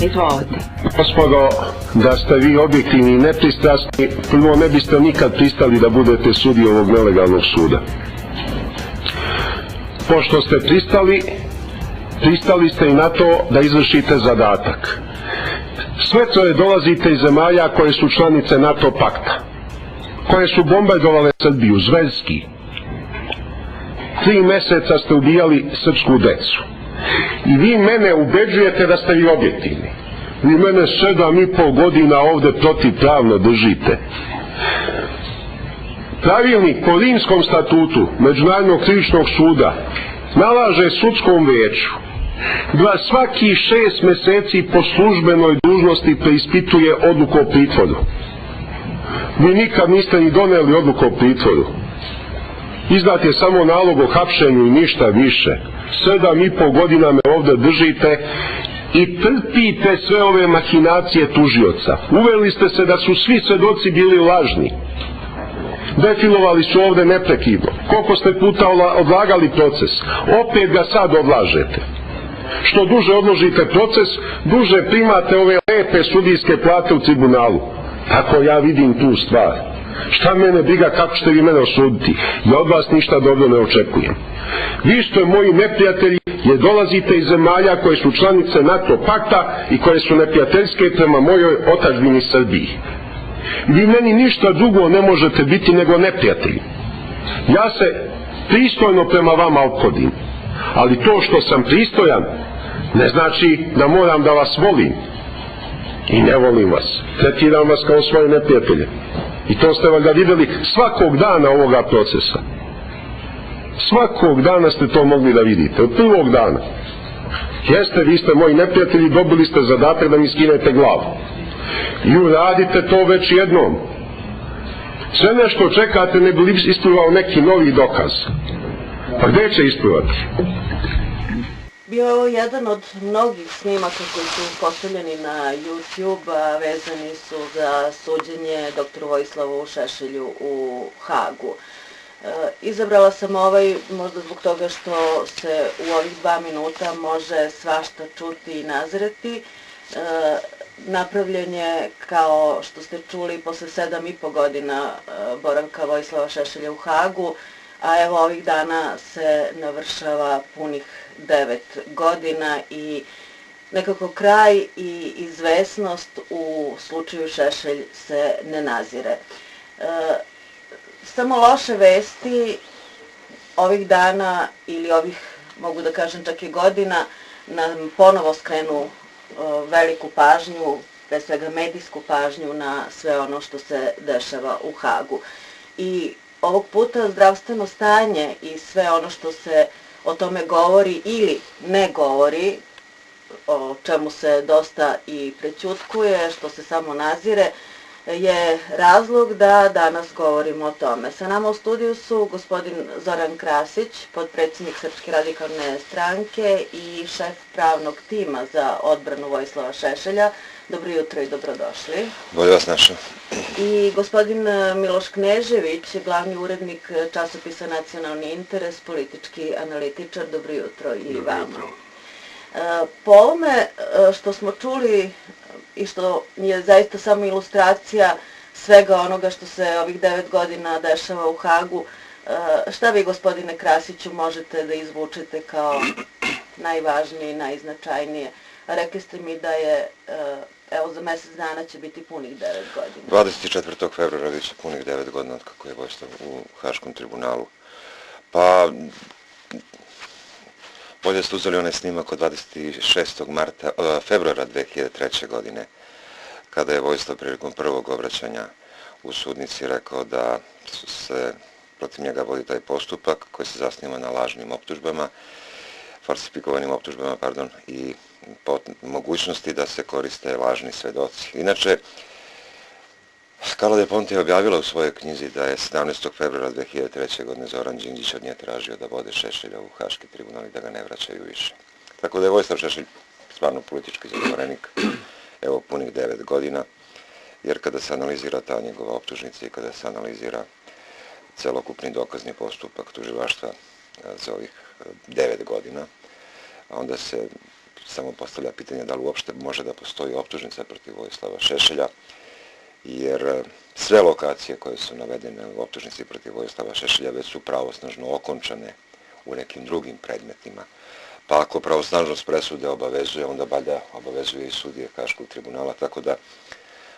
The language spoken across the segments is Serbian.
Izvolite. Gospodo, da ste vi objektivni i nepristrasni, prvo ne biste nikad pristali da budete sudije ovog nelegalnog suda. Pošto ste pristali ste i na to da izvršite zadatak. Sve troje dolazite iz zemalja koje su članice NATO pakta, koje su bombardovale Srbiju zverski. 3 meseca ste ubijali srpsku decu. I vi mene ubeđujete da ste vi objektivni. Vi mene 7,5 godina ovde protivpravno držite. Pravilnik po Rimskom statutu Međunarodnog krivičnog suda nalaže sudskom veću da svaki 6 meseci po službenoj dužnosti preispituje odluku o pritvoru. Vi nikad niste ni doneli odluku o pritvoru. Izdat je samo nalog o hapšenju i ništa više. 7,5 godina me ovde držite i trpite sve ove mahinacije tužioca. Uveli ste se da su svi svedoci bili lažni. Defilovali su ovde neprekidno. Koliko ste puta odlagali proces? Opet ga sad odlažete. Što duže odložite proces, duže primate ove lepe sudijske plate u tribunalu. Tako ja vidim tu stvar. Šta mene briga kako ćete vi mene osuditi? Ja od vas ništa dobro ne očekujem. Vi ste moji neprijatelji jer dolazite iz zemalja koje su članice NATO pakta i koje su neprijateljske prema mojoj otadžbini Srbiji. Vi meni ništa drugo ne možete biti nego neprijatelji. Ja se pristojno prema vama ophodim, ali to što sam pristojan ne znači da moram da vas volim. I ne volim vas. Tretiram vas kao svoje neprijatelje. I to ste valjda videli svakog dana ovoga procesa. Svakog dana ste to mogli da vidite. Od prvog dana. Jeste, vi ste moji neprijatelji, dobili ste zadatak da mi skinete glavu. I uradite to već jednom. Sve nešto čekate ne bi li isplivao neki novi dokaz. Pa gde će isplivati? Bio je ovo jedan od mnogih snimaka koji su postavljeni na YouTube, a vezani su za suđenje doktoru Vojislavu Šešelju u Hagu. Izabrala sam ovaj možda zbog toga što se u ovih 2 minuta može svašta čuti i nazreti. Napravljen je, kao što ste čuli, posle 7,5 godina boravka Vojislava Šešelja u Hagu, a evo ovih dana se navršava punih 9 godina i nekako kraj i izvesnost u slučaju Šešelj se ne nazire. Samo loše vesti ovih dana ili ovih, mogu da kažem čak i godina, nam ponovo skrenu veliku pažnju, pre svega medijsku pažnju na sve ono što se dešava u Hagu. I ovog puta zdravstveno stanje i sve ono što se o tome govori ili ne govori, o čemu se dosta i prećutkuje, što se samo nazire, je razlog da danas govorimo o tome. Sa nama u studiju su gospodin Zoran Krasić, potpredsjednik Srpske radikalne stranke i šef pravnog tima za odbranu Vojislava Šešelja. Dobro jutro i dobrodošli. Bolje vas našao. I gospodin Miloš Knežević, glavni urednik časopisa Nacionalni interes, politički analitičar. Dobro jutro i vama. Po ovome što smo čuli i što je zaista samo ilustracija svega onoga što se ovih 9 godina dešava u Hagu, šta vi, gospodine Krasiću, možete da izvučete kao najvažnije i najznačajnije? Rekli ste mi da je, evo, za mjesec dana će biti punih 9 godina. 24. februara biće punih 9 godina od kako je Vojislav u Haškom tribunalu. Pa, bolje ste uzeli onaj snimak od 26. februara 2003. godine, kada je Vojislav prilikom prvog obraćanja u sudnici rekao da se protiv njega vodi taj postupak koji se zasniva na lažnim optužbama, falsifikovanim optužbama, i po mogućnosti da se koriste lažni svedoci. Inače, Carla Del Ponte je objavila u svojoj knjizi da je 17. februara 2003. godine Zoran Đinđić od nje tražio da vode Šešelja u Haški tribunal i da ga ne vraćaju više. Tako da je Vojislav Šešelj stvarno politički zatvorenik, evo, punih 9 godina, jer kada se analizira ta njegova optužnica i kada se analizira celokupni dokazni postupak tužilaštva za ovih 9 godina, onda se samo postavlja pitanje da li uopšte može da postoji optužnica protiv Vojislava Šešelja, jer sve lokacije koje su navedene u optužnici protiv Vojislava Šešelja već su pravosnažno okončane u nekim drugim predmetima. Pa ako pravosnažnost presude obavezuje, onda valjda obavezuje i sudije Haškog tribunala, tako da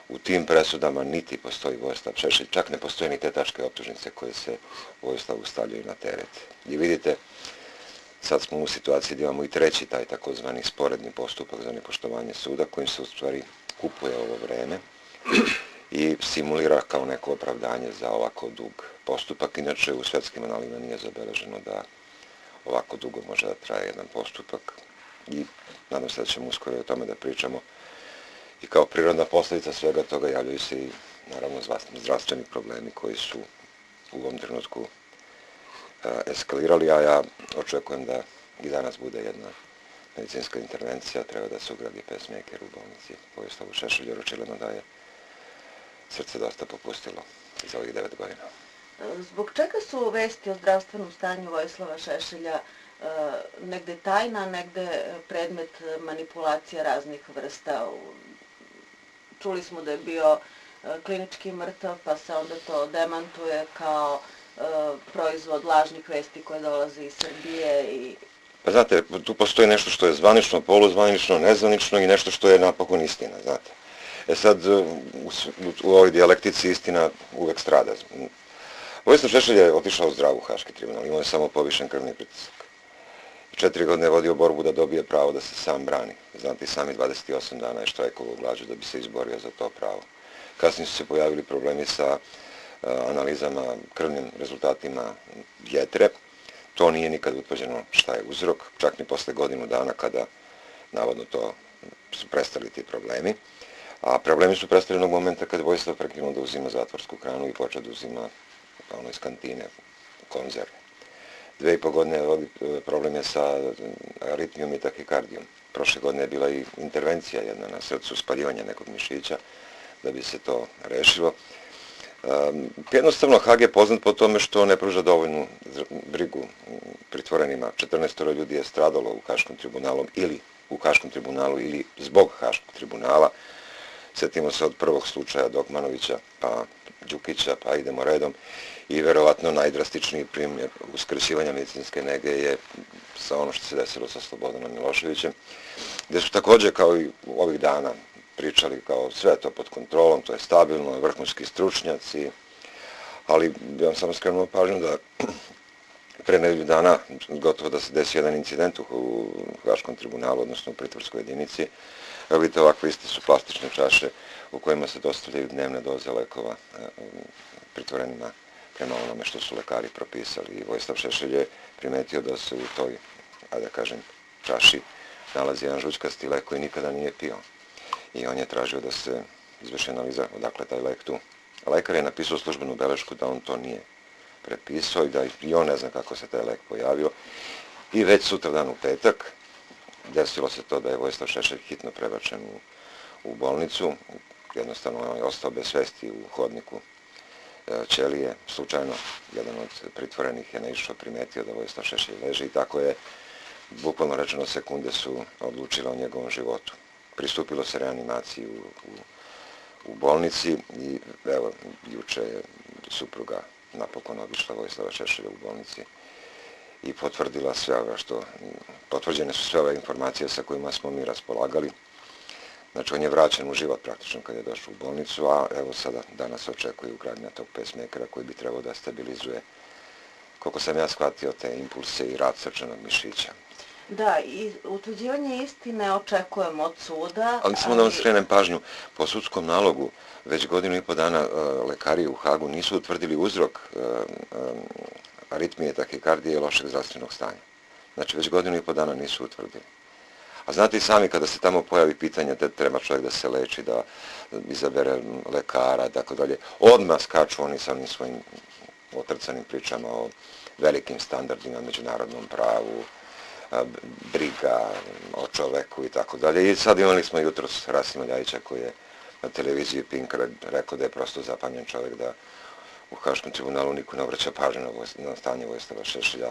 u tim presudama niti postoji Vojislav Šešelj, čak ne postoje ni te tačke optužnice koje se Vojislavu stavljaju na teret. I vidite, sad smo u situaciji da imamo i treći taj takozvani sporedni postupak za nepoštovanje suda, kojim se u stvari kupuje ovo vreme i simulira kao neko opravdanje za ovako dug postupak. Inače, u svetskim analima nije zabeleženo da ovako dugo može da traje jedan postupak i nadam se da ćemo uskoro o tome da pričamo. I kao prirodna posljedica svega toga javljaju se i naravno zdravstveni problemi koji su u ovom trenutku eskalirali, a ja očekujem da i danas bude jedna medicinska intervencija, treba da se ugradi pacemaker u bolnici Vojislavu Šešelju, jer očigledno da je srce dosta popustilo za ovih 9 godina. Zbog čega su vesti o zdravstvenom stanju Vojislava Šešelja negde tajna, negde predmet manipulacija raznih vrsta? Čuli smo da je bio klinički mrtav, pa se onda to demantuje kao proizvod lažnih vesti koje dolaze iz Srbije i... Pa znate, tu postoji nešto što je zvanično, poluzvanično, nezvanično i nešto što je napokon istina, znate. Sad, u ovoj dijalektici istina uvek strada. Vojislav Šešelj je otišao zdrav u Haški tribunal, imao je samo povišen krvni pritisak. 4 godine je vodio borbu da dobije pravo da se sam brani. Znate, i sami 28 dana je štrajkovao glađu da bi se izborio za to pravo. Kasnije su se pojavili problemi sa analizama, krvnim rezultatima jetre. To nije nikad utvrđeno šta je uzrok, čak ni posle godinu dana kada navodno to su prestali ti problemi. A problemi su prestali onog momenta kad Vojislav prekinuo da uzima zatvorsku hranu i počeo da uzima ono iz kantine konzerve. 2,5 godine problem je sa aritmijom i tahikardijom. Prošle godine je bila i intervencija jedna na srcu, spaljivanje nekog mišića da bi se to rešilo. Jednostavno, Hag je poznat po tome što ne pruža dovoljnu brigu pritvorenima. 14 ljudi je stradalo u Haškom tribunalu ili zbog Haškog tribunala. Sjetimo se od prvog slučaja Dokmanovića, pa Đukića, pa idemo redom. I verovatno najdrastičniji primjer uskraćivanja medicinske nege je sa ono što se desilo sa Slobodanom Miloševićem, gdje su također kao i ovih dana pričali kao sve to pod kontrolom, to je stabilno, vrhunski stručnjaci, ali bi vam samo skrenuo pažnju da pre nedelju dana gotovo da se desi jedan incident u Haškom tribunalu, odnosno u pritvorskoj jedinici. Evo vidite, ovakve iste su plastične čaše u kojima se dostavljaju dnevne doze lekova pritvorenima prema onome što su lekari propisali. I Vojislav Šešelj je primetio da se u toj, da kažem, čaši nalazi jedan žućkasti lek koji nikada nije pio. I on je tražio da se izvrši analiza odakle taj lek tu. Lekar je napisao službenu belešku da on to nije prepisao i da i on ne zna kako se taj lek pojavio. I već sutra dan u petak desilo se to da je Vojislav Šešelj hitno prebačen u bolnicu. Jednostavno on je ostao bez svesti u hodniku ćelije. Slučajno jedan od pritvorenih je naišao, primetio da Vojislav Šešelj leži i tako je, bukvalno rečeno, sekunde su odlučile o njegovom životu. Pristupilo se reanimaciji u bolnici i evo, juče je supruga napokon obišla Vojislava Šešelja u bolnici i potvrdila sve ove potvrđene su sve ove informacije sa kojima smo mi raspolagali. Znači, on je vraćen u život praktično kad je došao u bolnicu, a evo sada danas očekuje ugradnja tog pacemakera koji bi trebao da stabilizuje, koliko sam ja shvatio, te impulse i rad srčanog mišića. Da, i utvrđivanje istine očekujemo od suda. Ali samo da vam skrenem pažnju, po sudskom nalogu već 1,5 godina dana lekari u Hagu nisu utvrdili uzrok aritmije, tahikardije i lošeg zdravstvenog stanja. Znači, već 1,5 godina nisu utvrdili. A znate i sami, kada se tamo pojavi pitanje da treba čovjek da se leči, da izabere lekara, tako dalje, odmah skaču oni sa onim svojim otrcanim pričama o velikim standardima, međunarodnom pravu, briga o čoveku i tako dalje. I sad imali smo jutros Rasima Ljajića koji je na televiziji Pink rekao da je prosto zapanjen čovjek, da u Haškom tribunalu niko ne obraća pažnju na stanje Vojislava Šešelja.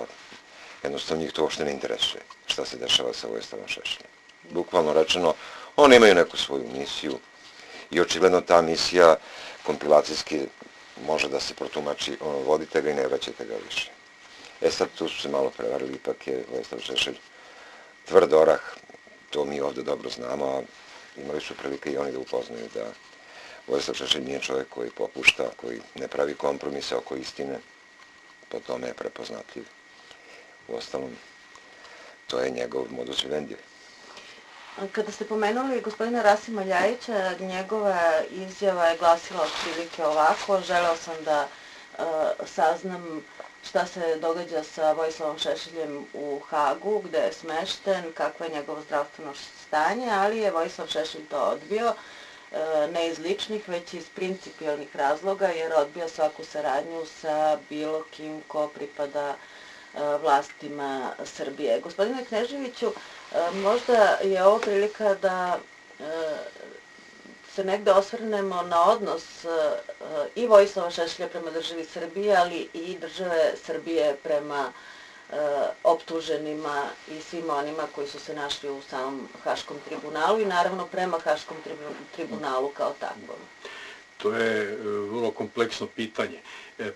Jednostavno njih to uopšte ne interesuje šta se dešava sa Vojislavom Šešeljem. bukvalno rečeno, oni imaju neku svoju misiju i očigledno ta misija kompilacijski može da se protumači, vodite ga i ne vraćate ga više. Sad tu su se malo prevarili, ipak je Vojislav Šešelj tvrd orah, to mi ovde dobro znamo, a imali su prilike i oni da upoznaju da Vojislav Šešelj nije čovjek koji popušta, koji ne pravi kompromise oko istine, po tome je prepoznatljiv. Uostalom, to je njegov modus vivendi. Kada ste pomenuli gospodina Rasima Ljajića, njegova izjava je glasila otprilike ovako: želeo sam da saznam šta se događa sa Vojislavom Šešeljem u Hagu, gde je smešten, kakvo je njegovo zdravstveno stanje, ali je Vojislav Šešelj to odbio, ne iz ličnih, već iz principijelnih razloga, jer odbija svaku saradnju sa bilo kim ko pripada vlastima Srbije. Gospodine Kneževiću, možda je ovo prilika da se negde osvrnemo na odnos i Vojislava Šešelja prema državi Srbije, ali i države Srbije prema optuženima i svima onima koji su se našli u samom Haškom tribunalu i naravno prema Haškom tribunalu kao takvom. To je vrlo kompleksno pitanje.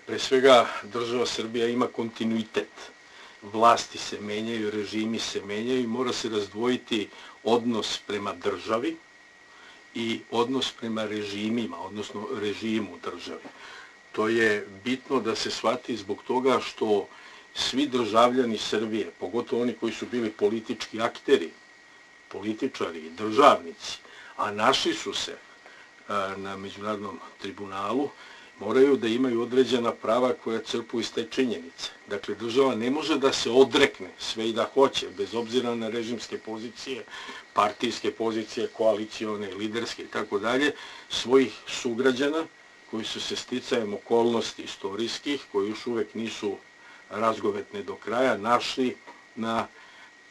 Pre svega, država Srbija ima kontinuitet. Vlasti se menjaju, režimi se menjaju i mora se razdvojiti odnos prema državi i odnos prema režimima, odnosno režimu države. To je bitno da se shvati zbog toga što svi državljani Srbije, pogotovo oni koji su bili politički akteri, političari i državnici, a našli su se na Međunarodnom tribunalu, moraju da imaju određena prava koja crpu iz te činjenice. Dakle, država ne može da se odrekne sve i da hoće, bez obzira na režimske pozicije, partijske pozicije, koalicione, liderske i tako dalje, svojih sugrađana koji su se sticajem okolnosti istorijskih, koji još uvek nisu razgovetne do kraja, našli na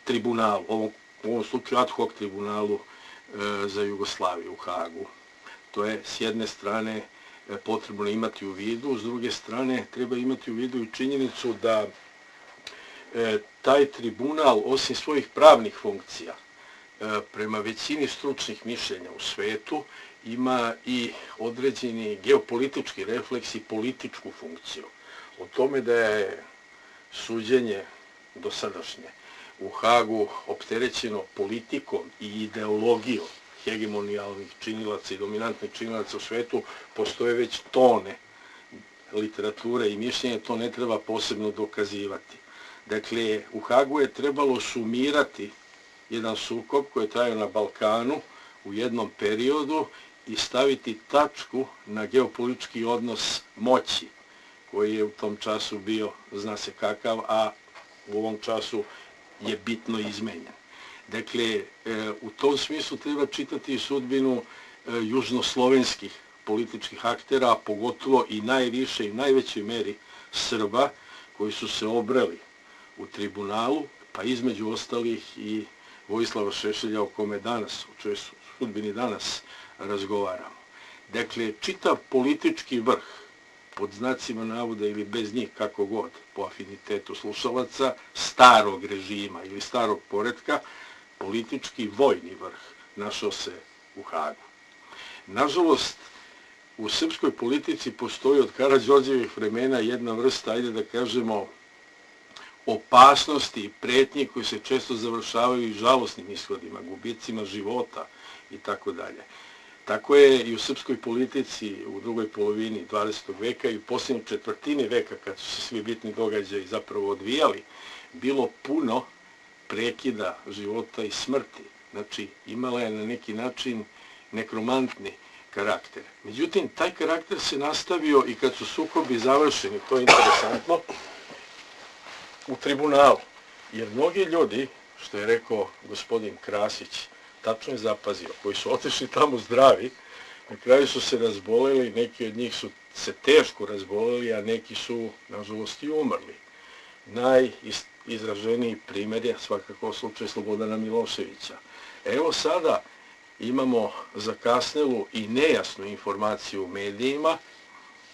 tribunalu, u ovom slučaju ad hoc tribunalu za Jugoslaviju u Hagu. To je s jedne strane potrebno imati u vidu, s druge strane treba imati u vidu i činjenicu da taj tribunal, osim svojih pravnih funkcija, prema većini stručnih mišljenja u svetu, ima i određeni geopolitički refleks i političku funkciju. O tome da je suđenje dosadašnje u Hagu opterećeno politikom i ideologijom hegemonijalnih činilaca i dominantnih činilaca u svetu, postoje već tone literature i mišljenja, to ne treba posebno dokazivati. Dakle, u Hagu je trebalo sumirati jedan sukob koji je trajao na Balkanu u jednom periodu i staviti tačku na geopolitički odnos moći, koji je u tom času bio, zna se kakav, a u ovom času je bitno izmenjen. Dakle, u tom smislu treba čitati i sudbinu južnoslovenskih političkih aktera, a pogotovo i najviše i najvećoj meri Srba, koji su se obreli u tribunalu, pa između ostalih i Vojislava Šešelja, o kome danas, o čojoj sudbini danas razgovaramo. Dakle, čitav politički vrh, pod znacima navoda ili bez njih, kako god, po afinitetu slušalaca, starog režima ili starog poretka, politički vojni vrh našao se u Hagu. Nažalost, u srpskoj politici postoji od Karađorđevih vremena jedna vrsta, ajde da kažemo, opasnosti i pretnje koje se često završavaju i žalosnim ishodima, gubicima života i tako dalje. Tako je i u srpskoj politici u drugoj polovini 20. veka i u posljednjoj četvrtini veka, kad su se svi bitni događaji zapravo odvijali, bilo puno prekida života i smrti. Znači, imala je na neki način nekromantni karakter. Međutim, taj karakter se nastavio i kad su sukobi završeni, to je interesantno, u tribunalu. Jer mnogi ljudi, što je rekao gospodin Krasić, tačno je zapazio, koji su otišli tamo zdravi, na kraju su se razboleli, neki od njih su se teško razboleli, a neki su, nažalost, i umrli. Najizraženiji primjer je svakako slučaj Slobodana Miloševića. Evo sada imamo zakasnelu i nejasnu informaciju u medijima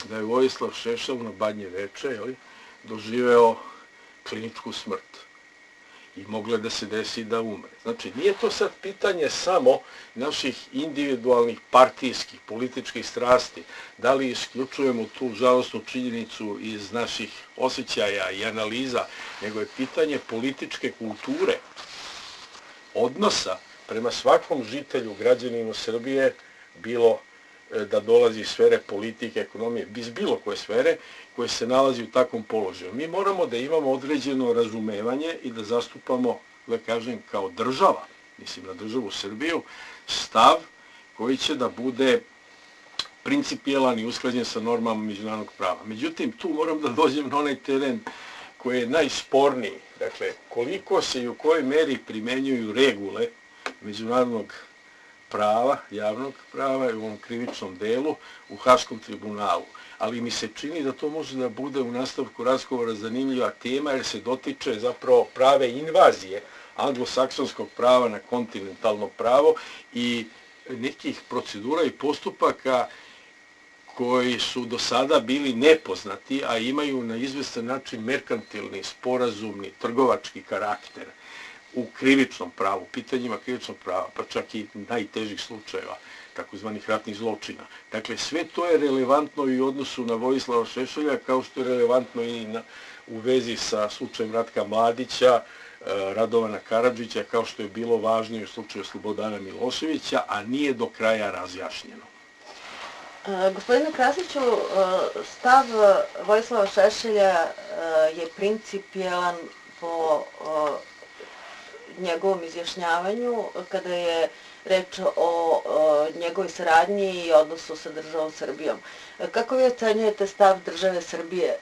da je Vojislav Šešelj na Badnje veče doživeo kliničku smrt. i moglo da se desi da umre. Znači, nije to sad pitanje samo naših individualnih, partijskih, političkih strasti, da li isključujemo tu žalosnu činjenicu iz naših osjećaja i analiza, nego je pitanje političke kulture, odnosa prema svakom žitelju, građaninu Srbije, bilo da dolazi iz sfere politike, ekonomije, iz bilo koje sfere koje se nalazi u takvom položaju. Mi moramo da imamo određeno razumevanje i da zastupamo, da kažem, kao država, mislim na državu Srbiju, stav koji će da bude principijelan i usklađen sa normama međunarodnog prava. Međutim, tu moram da dođem na onaj teren koji je najsporniji. Dakle, koliko se i u kojoj meri primenjuju regule međunarodnog prava, javnog prava i u ovom krivičnom delu u Haškom tribunalu. Ali mi se čini da to može da bude u nastavku razgovora zanimljiva tema jer se dotiče zapravo prave invazije anglosaksonskog prava na kontinentalno pravo i nekih procedura i postupaka koji su do sada bili nepoznati, a imaju na izvestan način merkantilni, sporazumni, trgovački karakter u krivičnom pravu, pitanjima krivičnog prava, pa čak i najtežih slučajeva, takozvanih ratnih zločina. Dakle, sve to je relevantno i u odnosu na Vojislava Šešelja, kao što je relevantno i u vezi sa slučajem Ratka Mladića, Radovana Karadžića, kao što je bilo važno i u slučaju Slobodana Miloševića, a nije do kraja razjašnjeno. Gospodine Krasiću, stav Vojislava Šešelja je principijelan po njegovom izjašnjavanju kada je reč o njegovoj saradnji i odnosu sa državom Srbijom. Kako vi ocenjujete stav države Srbije?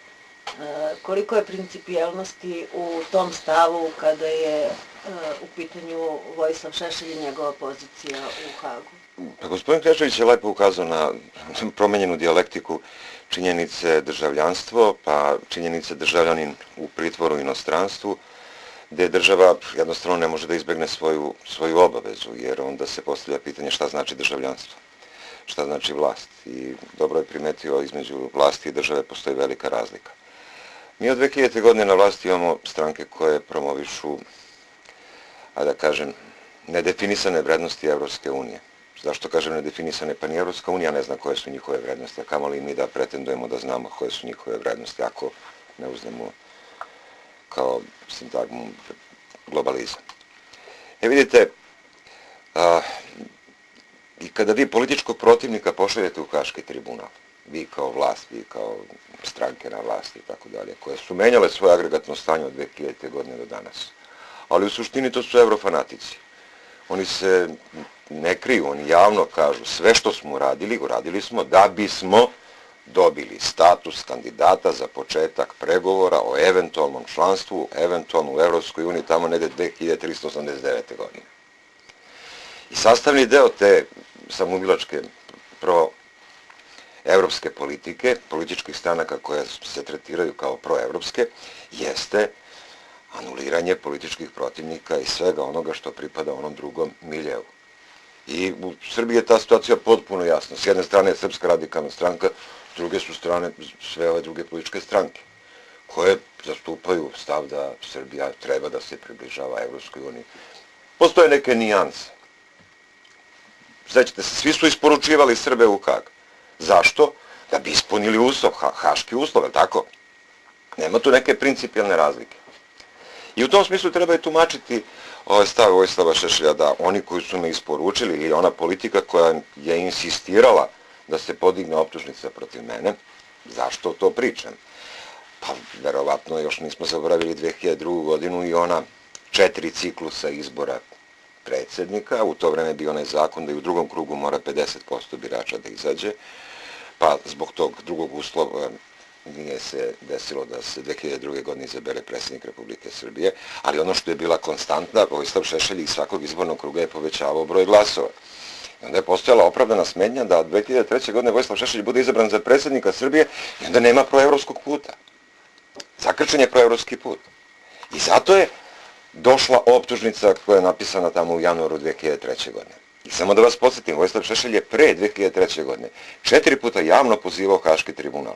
Koliko je principijelnosti u tom stavu kada je u pitanju Vojislav Šešelj i njegova pozicija u Hagu? Pa gospodin Krešević je lepo ukazao na promenjenu dijalektiku činjenice državljanstvo, pa činjenice državljanin u pritvoru u inostranstvu, gde država jednostavno ne može da izbegne svoju obavezu, jer onda se postavlja pitanje šta znači državljanstvo, šta znači vlast. I dobro je primetio, između vlasti i države postoji velika razlika. Mi od 2000. godine na vlasti imamo stranke koje promovišu, a da kažem, nedefinisane vrednosti Evropske unije. Zašto kažem nedefinisane? Pa ni Evropska unija ne zna koje su njihove vrednosti, a kamoli mi da pretendujemo da znamo koje su njihove vrednosti, ako ne uzmemo kao sintagmu globalizam. Vidite, i kada vi političkog protivnika pošaljete u Haški tribunal, vi kao vlast, vi kao stranke na vlasti i tako dalje, koje su menjale svoje agregatno stanje od 2000. godine do danas, ali u suštini to su evrofanatici. Oni se ne kriju, oni javno kažu sve što smo uradili smo da bismo dobili status kandidata za početak pregovora o eventualnom članstvu, eventualno u Evropskoj uniji, tamo negde 2389. godine. I sastavni deo te samoubilačke proevropske politike, političkih stranaka koje se tretiraju kao proevropske, jeste anuliranje političkih protivnika i svega onoga što pripada onom drugom miljeu. I u Srbiji je ta situacija potpuno jasna. S jedne strane je Srpska radikalna stranka, s druge su strane sve ove druge političke stranke, koje zastupaju stav da Srbija treba da se približava Evropskoj uniji. Postoje neke nijanse. Sećate se, svi su isporučivali Srbe u Hag. Zašto? Da bi ispunili uslov, haški uslov, je tako? Nema tu neke principijalne razlike. I u tom smislu treba je tumačiti ovaj stav Vojislava Šešelja da oni koji su me isporučili ili ona politika koja je insistirala da se podigne optužnica protiv mene, zašto to pričam? Pa verovatno još nismo zaboravili 2002. godinu i ona 4 ciklusa izbora predsjednika, u to vreme bio onaj zakon da i u drugom krugu mora 50% birača da izađe, pa zbog tog drugog uslova nije se desilo da se 2002. godine izabere predsjednik Republike Srbije, ali ono što je bila konstantna, Vojislav Šešelj iz svakog izbornog kruga je povećavao broj glasova. I onda je postojala opravdana smetnja da 2003. godine Vojislav Šešelj bude izabran za predsjednika Srbije i onda nema proevropskog puta. Zakrčen je proevropski put. I zato je došla optužnica koja je napisana tamo u januaru 2003. godine. I samo da vas podsjetim, Vojislav Šešelj je pre 2003. godine 4 puta javno pozivao Haški tribunal.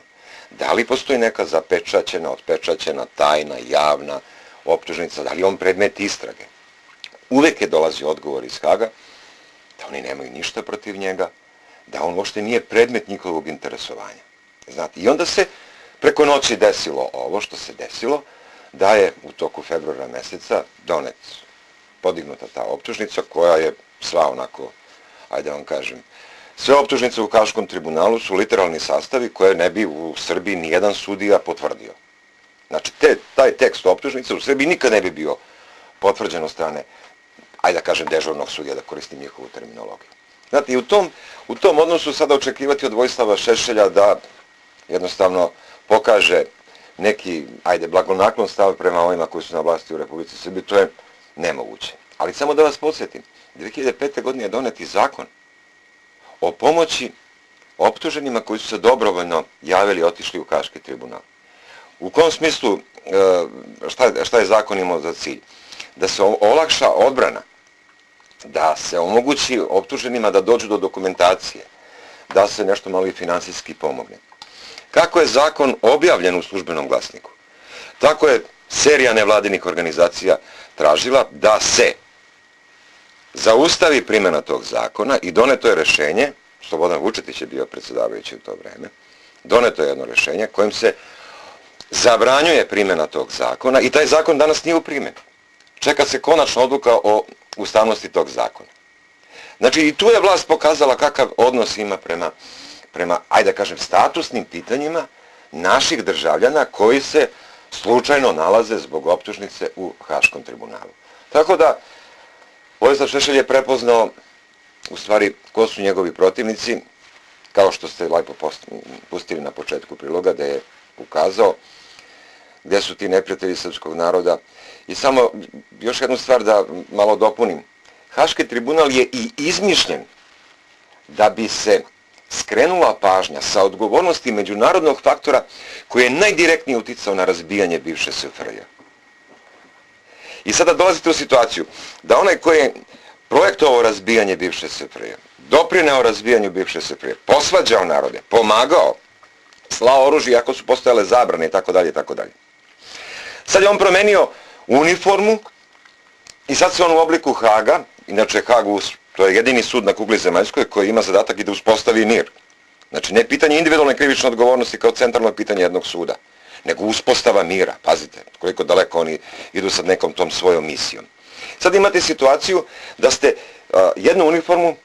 Da li postoji neka zapečaćena, otpečaćena, tajna, javna optužnica, da li je on predmet istrage. Uvek je dolazi odgovor iz Haga da oni nemaju ništa protiv njega, da on uopšte nije predmet njihovog interesovanja. Znate, i onda se preko noći desilo ovo što se desilo, da je u toku februara meseca podignuta ta optužnica koja je sva onako, ajde vam kažem, sve optužnice u Haškom tribunalu su literalni sastavi koje ne bi u Srbiji nijedan sudija potvrdio. Znači, taj tekst optužnice u Srbiji nikad ne bi bio potvrđen od strane, ajde da kažem, dežurnog sudija, da koristim njihovu terminologiju. Znate, i u tom odnosu sada očekivati od Vojislava Šešelja da jednostavno pokaže neki, ajde, blagonaklon stav prema ovima koji su na vlasti u Republici Srbiji, to je nemoguće. Ali samo da vas podsjetim, 2005. godine je donet i zakon o pomoći optuženima koji su se dobrovoljno javili i otišli u Haški tribunal. U kom smislu, šta je zakon imao za cilj? Da se olakša odbrana, da se omogući optuženima da dođu do dokumentacije, da se nešto malo i finansijski pomogne. Kako je zakon objavljen u Službenom glasniku, tako je serija nevladinih organizacija tražila da se zaustavi primjena tog zakona i doneto je rešenje, Slobodan Vučetić je bio predsjedavajući u to vreme, doneto je jedno rešenje kojim se zabranjuje primjena tog zakona i taj zakon danas nije u primjeni. Čeka se konačna odluka o ustavnosti tog zakona. Znači i tu je vlast pokazala kakav odnos ima prema, ajde da kažem, statusnim pitanjima naših državljana koji se slučajno nalaze zbog optužnice u Haškom tribunalu. Tako da, Vojislav Šešelj je prepoznao u stvari ko su njegovi protivnici, kao što ste lepo pustili na početku priloga, da je ukazao gdje su ti neprijatelji srpskog naroda. I samo još jednu stvar da malo dopunim. Haški tribunal je i izmišljen da bi se skrenula pažnja sa odgovornosti međunarodnog faktora koji je najdirektnije uticao na razbijanje bivše SFRJ. I sada dolazite u situaciju da onaj koji je projektovao razbijanje bivše SFRJ, doprineo razbijanju bivše SFRJ, posvađao narode, pomagao, slao oružje ako su postojale zabrane itd. itd. Sad je on promenio uniformu i sad se on u obliku Haga, inače Hag, to je jedini sud na kugli zemaljskoj koji ima zadatak i da uspostavi mir. Znači ne pitanje individualne krivične odgovornosti kao centralno pitanje jednog suda, nego uspostava mira. Pazite, koliko daleko oni idu sad nekom tom svojom misijom. Sad imate situaciju da ste jednu uniformu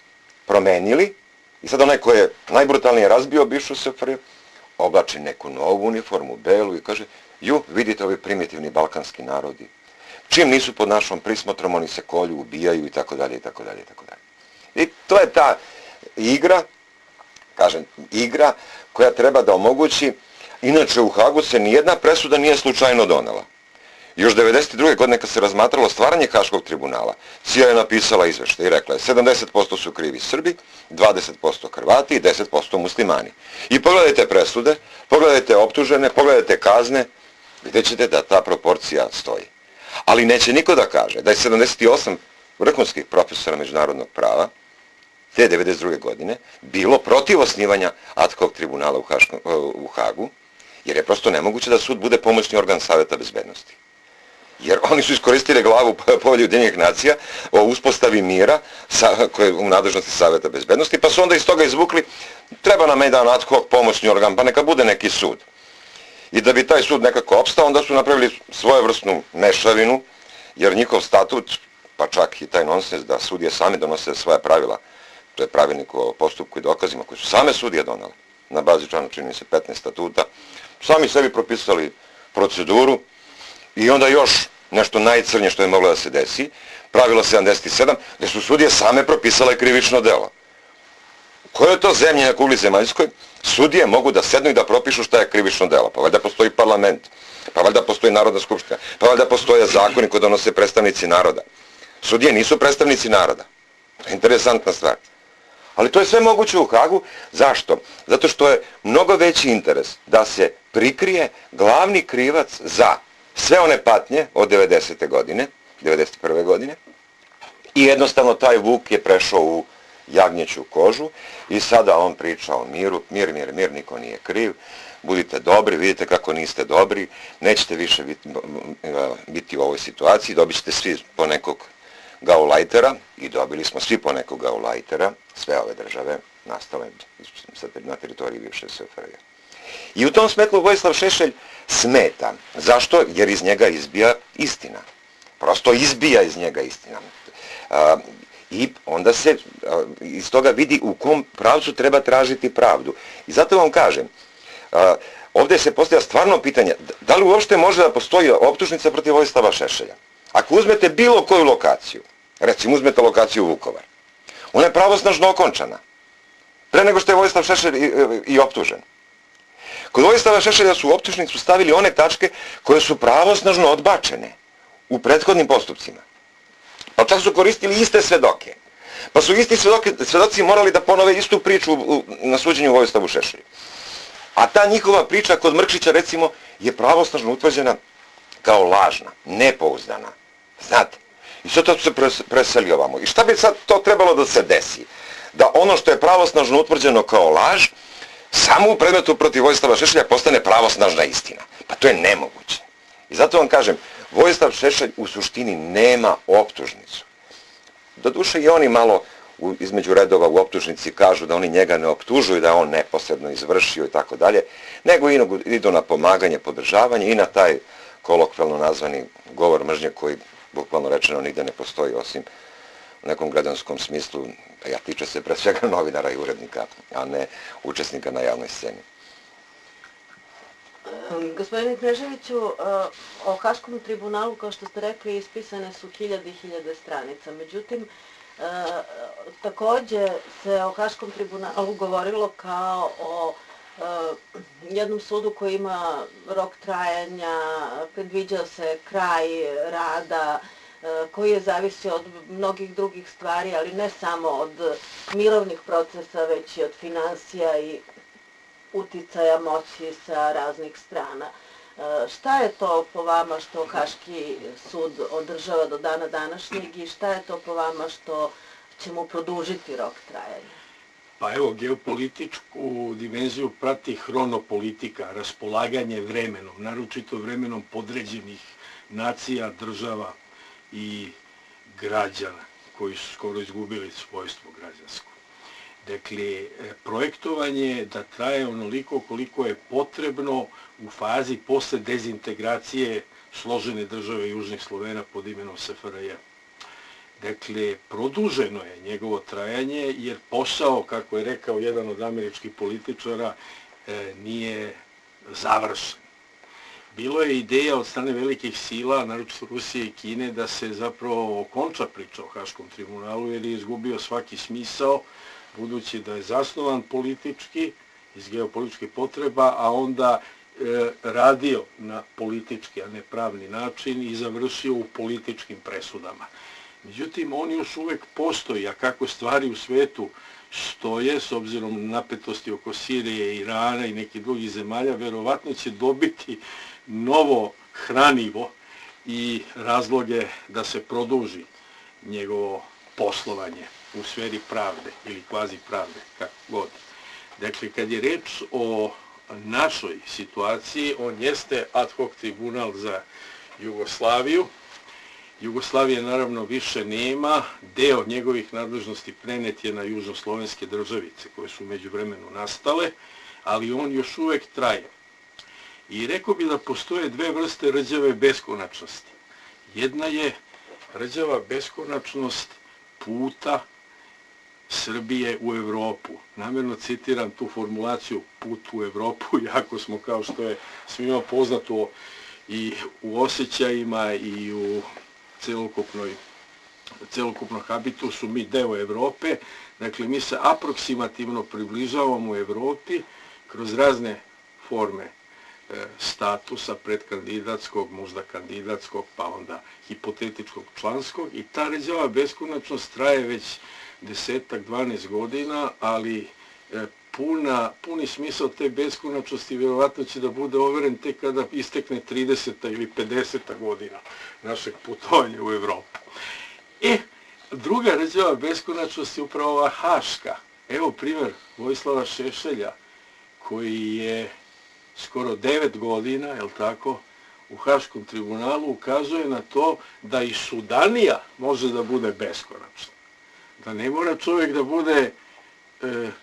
promenili i sad onaj koji je najbrutalnije razbio bivšu SFRJ oblači neku novu uniformu, belu i kaže vidite ovi primitivni balkanski narodi. Čim nisu pod našom prismotrom, oni se kolju, ubijaju itd. I to je ta igra, kažem, igra koja treba da omogući. Inače u Hagu se nijedna presuda nije slučajno donela. Još 1992. godine kad se razmatralo stvaranje Haškog tribunala, CIA je napisala izveštaj i rekla je 70% su krivi Srbi, 20% Hrvati i 10% muslimani. I pogledajte presude, pogledajte optužene, pogledajte kazne, vidjet ćete da ta proporcija stoji. Ali neće niko da kaže da je 78 vrhunskih profesora međunarodnog prava te 1992. godine bilo protiv osnivanja ad hoc tribunala u Hagu, jer je prosto nemoguće da sud bude pomoćni organ Saveta bezbednosti. Jer oni su iskoristili glavu Povelje Ujedinjenih nacija o uspostavi mira koje je u nadležnosti Saveta bezbednosti, pa su onda iz toga izvukli treba nam jedan ad hoc pomoćni organ, pa neka bude neki sud. I da bi taj sud nekako opstao, onda su napravili svojevrsnu mešavinu, jer njihov statut, pa čak i taj nonsens da sudije sami donose svoja pravila, to je pravilnik o postupku i dokazima koji su same sudije donale, na bazi člana čini se 15 statuta, sami sebi propisali proceduru i onda još nešto najcrnje što je moglo da se desi, pravilo 77, gdje su sudije same propisale krivično delo. U kojoj to zemlji na kugli zemaljskoj sudije mogu da sednu i da propišu šta je krivično delo? Pa valjda postoji parlament, pa valjda postoji Narodna skupština, pa valjda postoje zakoni koji donose predstavnici naroda. Sudije nisu predstavnici naroda. Interesantna stvar. Ali to je sve moguće u Hagu. Zašto? Zato što je mnogo veći interes da se prikrije glavni krivac za sve one patnje od 90. godine, 91. godine, i jednostavno taj vuk je prešao u jagnjeću kožu i sada on priča o miru, mir, niko nije kriv, budite dobri, vidite kako niste dobri, nećete više biti u ovoj situaciji, dobit ćete svi po nekog gaulajtera i dobili smo svi po nekog gaulajtera, sve ove države nastale na teritoriji bivše SFRJ. I u tom smetlu Vojislav Šešelj smeta. Zašto? Jer iz njega izbija istina. Prosto izbija iz njega istina. I onda se iz toga vidi u kom pravcu treba tražiti pravdu. I zato vam kažem, ovdje se postavlja stvarno pitanje, da li uopšte može da postoji optužnica protiv Vojislava Šešelja? Ako uzmete bilo koju lokaciju, recimo uzmete lokaciju Vukovar, ona je pravosnažno okončana, pre nego što je Vojislav Šešelj i optužen. Kod Vojislava Šešelja su u optužnicu stavili one tačke koje su pravosnažno odbačene u prethodnim postupcima. Pa čak su koristili iste svedoke. Pa su isti svedoci morali da ponove istu priču na suđenju Vojislavu Šešelju. A ta njihova priča kod Mrkšića, recimo, je pravosnažno utvrđena kao lažna, nepouzdana. Znate? I sad to se preseli ovamo. I šta bi sad to trebalo da se desi? Da ono što je pravosnažno utvrđeno kao laž, samo u predmetu protiv Vojislava Šešelja postane pravosnažna istina. Pa to je nemoguće. I zato vam kažem, Vojislav Šešelj u suštini nema optužnicu. Doduše i oni malo između redova u optužnici kažu da oni njega ne optužuju, da je on neposredno izvršio i tako dalje, nego idu na pomaganje, podržavanje i na taj kolokvijalno nazvani govor mržnje koji, bukvalno rečeno, nigde ne postoji osim u nekom građanskom smislu, a tiče se pre svega novinara i urednika, a ne učesnika na javnoj sceni. Gospodine Kneževiću, o Haškom tribunalu, kao što ste rekli, ispisane su hiljade i hiljade stranica. Međutim, takođe se o Haškom tribunalu govorilo kao o jednom sudu koji ima rok trajanja, predviđao se kraj rada, koji je zavisio od mnogih drugih stvari, ali ne samo od mirovnih procesa, već i od finansija i uticaja moći sa raznih strana. Šta je to po vama što Haški sud održava do dana današnjeg i šta je to po vama što će mu produžiti rok trajanja? Pa evo, geopolitičku dimenziju prati hronopolitika, raspolaganje vremenom, naročito vremenom podređenih nacija, država i građana koji su skoro izgubili svojstvo građansko. Dakle, projektovanje da traje onoliko koliko je potrebno u fazi posle dezintegracije složene države Južnih Slovena pod imenom SFRJ. Dakle, produženo je njegovo trajanje jer posao, kako je rekao jedan od američkih političara, nije završen. Bilo je ideja od strane velikih sila, naročito Rusije i Kine, da se zapravo okonča priča o Haškom tribunalu jer je izgubio svaki smisao, budući da je zasnovan politički, iz geopolitičkih potreba, a onda radio na politički, a ne pravni način i završio u političkim presudama. Međutim, on još uvek postoji, a kako stvari u svetu stoje, s obzirom na napetosti oko Sirije, Irana i nekih drugih zemalja, verovatno će dobiti novo hranivo i razloge da se produži njegovo poslovanje u sferi pravde ili kvazi pravde, kako god. Dakle, kad je reč o našoj situaciji, on jeste ad hoc tribunal za Jugoslaviju. Jugoslavije naravno više nema, deo njegovih nadležnosti prenet je na južnoslovenske državice koje su međuvremenu nastale, ali on još uvek traje. I rekao bi da postoje dve vrste rđave beskonačnosti. Jedna je rđava beskonačnost puta Srbije u Evropu. Namjerno citiram tu formulaciju put u Evropu, jako smo, kao što je svima poznato, i u osjećajima i u celokupnom habitusu mi deo Evrope. Dakle, mi se aproksimativno približavamo Evropi kroz razne forme statusa predkandidatskog, možda kandidatskog, pa onda hipotetičkog članskog, i ta rđava beskonačnost traje već 10-12 godina, ali puni smisao te beskonačnosti vjerovatno će da bude overen tek kada istekne 30. ili 50. godina našeg putovanja u Evropu. Druga rđava beskonačnost je upravo ova haška. Evo primjer Vojislava Šešelja, koji je skoro 9 godina, je li tako, u Haškom tribunalu ukazuje na to da i sudanija može da bude beskonačna. Da ne mora čovjek da bude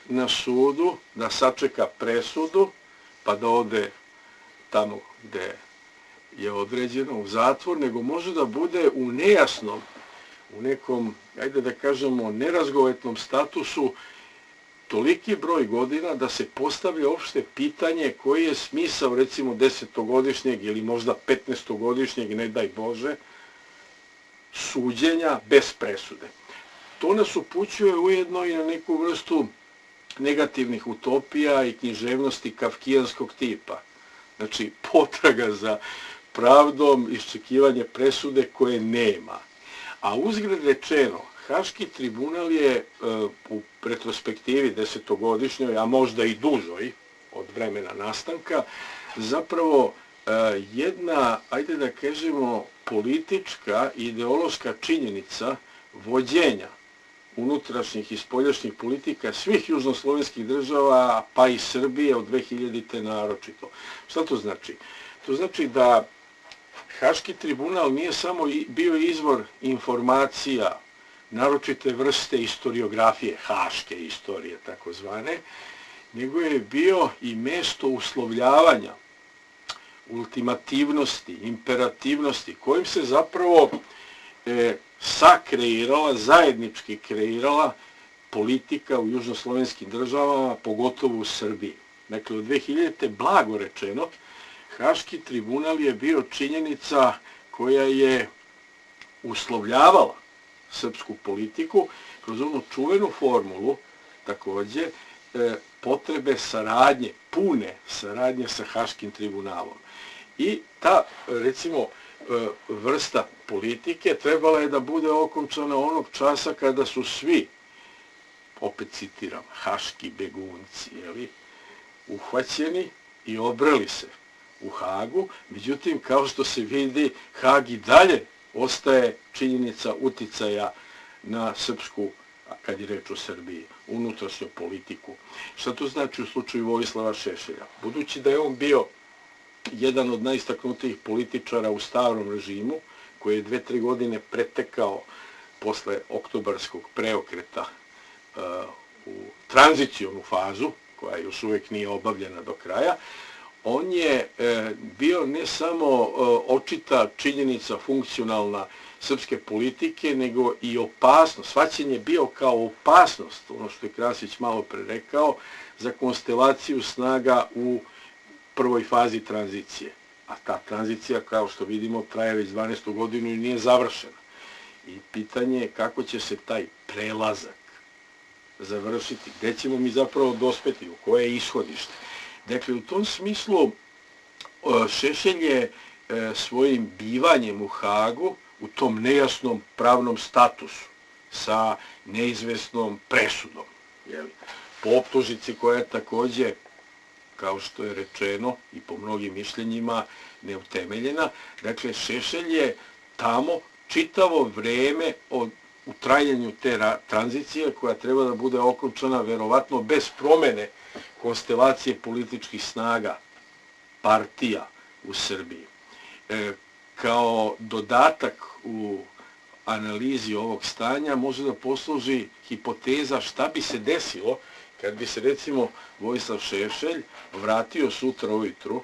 na sudu, da sačeka presudu, pa da ode tamo gde je određeno u zatvor, nego može da bude u nejasnom, u nekom, ajde da kažemo, nerazgovetnom statusu toliki broj godina da se postavlja opšte pitanje koji je smisao recimo 10-godišnjeg ili možda 15-godišnjeg, ne daj Bože, suđenja bez presude. To nas upućuje ujedno i na neku vrstu negativnih utopija i književnosti kafkijanskog tipa. Znači, potraga za pravdom, iščekivanje presude koje nema. A uzgred rečeno, Haški tribunal je u retrospektivi 10-godišnjoj, a možda i dužoj od vremena nastanka, zapravo jedna, ajde da kažemo, politička i ideološka činjenica vođenja unutrašnjih i spoljašnjih politika svih južnoslovenskih država, pa i Srbije od 2000. naročito. Šta to znači? To znači da Haški tribunal nije samo bio izvor informacija, naročite vrste istoriografije, haške istorije takozvane, nego je bio i mesto uslovljavanja, ultimativnosti, imperativnosti, kojim se zapravo sakreirala, zajednički kreirala politika u južnoslovenskim državama, pogotovo u Srbiji. Dakle, od 2000. blago rečeno, Haški tribunal je bio činjenica koja je uslovljavala srpsku politiku kroz onu čuvenu formulu, takođe, potrebe saradnje, pune saradnje sa Haškim tribunalom. I ta, recimo, vrsta politike trebala je da bude okončana onog časa kada su svi, opet citiram, haški begunci, uhvaćeni i obrali se u Hagu. Međutim, kao što se vidi, Hag i dalje ostaje činjenica uticaja na srpsku, kad je reč o Srbiji, unutrašnju politiku. Šta to znači u slučaju Vojislava Šešelja? Budući da je on bio jedan od najistaknutijih političara u starom režimu, koji je 2-3 godine pretekao posle oktobarskog preokreta u tranzicionu fazu, koja još uvek nije obavljena do kraja, on je bio ne samo očita činjenica funkcionalna srpske politike, nego i opasnost. Shvaćen je bio kao opasnost, ono što je Krasić malo pre rekao, za konstelaciju snaga u prvoj fazi tranzicije. A ta tranzicija, kao što vidimo, traje već 12. godinu i nije završena. I pitanje je kako će se taj prelazak završiti, gde ćemo mi zapravo dospeti, u koje je ishodište. Dakle, u tom smislu Šešelj je svojim bivanjem u Hagu, u tom nejasnom pravnom statusu, sa neizvesnom presudom, po optužnici koja je takođe, kao što je rečeno i po mnogim mišljenjima, neutemeljena. Dakle, Šešelj je tamo čitavo vreme u trajanju te tranzicije, koja treba da bude okončana verovatno bez promene konstelacije političkih snaga, partija u Srbiji. Kao dodatak u analizi ovog stanja može da posluži hipoteza šta bi se desilo kad bi se, recimo, Vojislav Šešelj vratio sutra ujutru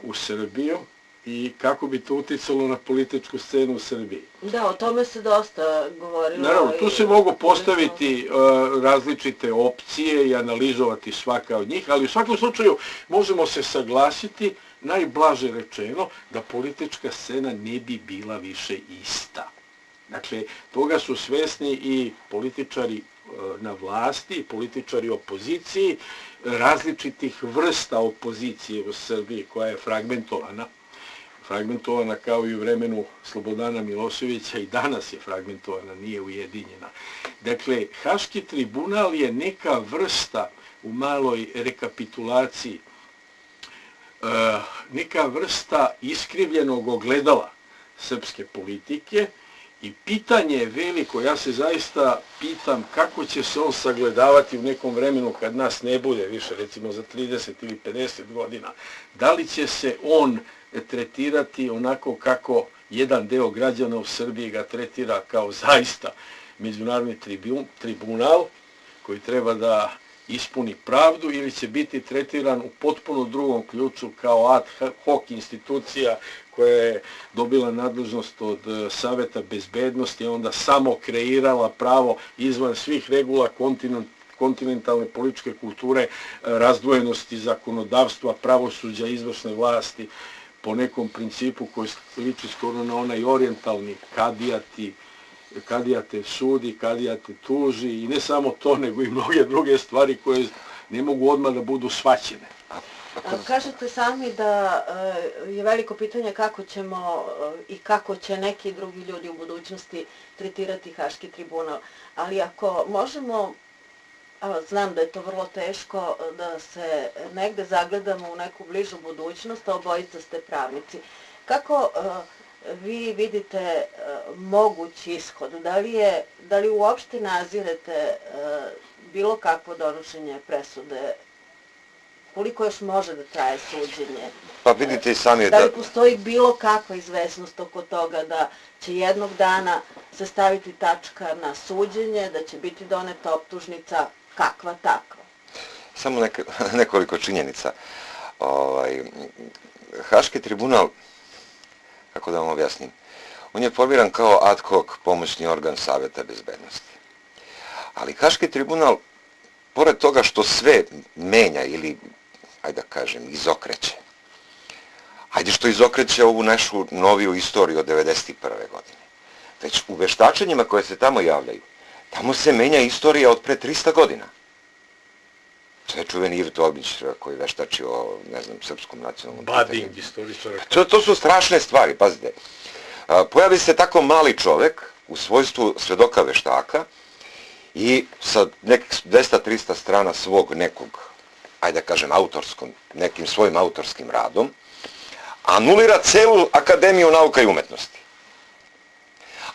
u Srbiju i kako bi to uticalo na političku scenu u Srbiji. Da, o tome se dosta govorilo. Naravno, tu se mogu postaviti različite opcije i analizovati svaka od njih, ali u svakom slučaju možemo se saglasiti, najblaže rečeno, da politička scena ne bi bila više ista. Dakle, toga su svesni i političari na vlasti, političari opoziciji, različitih vrsta opozicije u Srbiji koja je fragmentovana kao i u vremenu Slobodana Miloševića, i danas je fragmentovana, nije ujedinjena. Dakle, Haški tribunal je neka vrsta, u maloj rekapitulaciji, neka vrsta iskrivljenog ogledala srpske politike I pitanje je veliko, ja se zaista pitam kako će se on sagledavati u nekom vremenu kad nas ne bude više, recimo za 30 ili 50 godina. Da li će se on tretirati onako kako jedan deo građana u Srbiji ga tretira kao zaista međunarodni tribunal koji treba da ispuni pravdu, ili će biti tretiran u potpuno drugom ključu kao ad hoc institucija koja je dobila nadležnost od Saveta bezbednosti, a onda samo kreirala pravo izvan svih regula kontinentalne političke kulture, razdvojenosti zakonodavstva, pravosuđa, izvršne vlasti, po nekom principu koji liči skoro na onaj orijentalni kadijate sudi, kadijate tuži, i ne samo to, nego i mnoge druge stvari koje ne mogu odmah da budu shvaćene. Kažete sami da je veliko pitanje kako ćemo i kako će neki drugi ljudi u budućnosti tretirati Haški tribunal, ali ako možemo, znam da je to vrlo teško, da se negde zagledamo u neku bližu budućnost, a obojica ste pravnici. Kako vi vidite mogući ishod? Da li uopšte nazirete bilo kakvo donošenje presude? Koliko još može da traje suđenje? Pa vidite i sami da li postoji bilo kakva izvesnost oko toga da će jednog dana se staviti tačka na suđenje, da će biti doneta optužnica kakva takva? Samo nekoliko činjenica. Haški tribunal, kako da vam objasnim, on je formiran kao ad hoc pomoćni organ Saveta bezbednosti. Ali Haški tribunal, pored toga što sve menja ili, ajde da kažem, izokreće, što izokreće ovu našu noviju istoriju od 1991. godine, već u veštačenjima koje se tamo javljaju, tamo se menja istorija od pre 300 godina. To je čuveni Ivo Tomić koji veštači o, ne znam, srpskom nacionalnom pitanju. Bading, istoričar. To su strašne stvari, pazite. Pojavi se tako mali čovek u svojstvu svedoka veštaka i sa nekih 200-300 strana svog nekog, ajde da kažem, nekim svojim autorskim radom, anulira celu Akademiju nauka i umetnosti.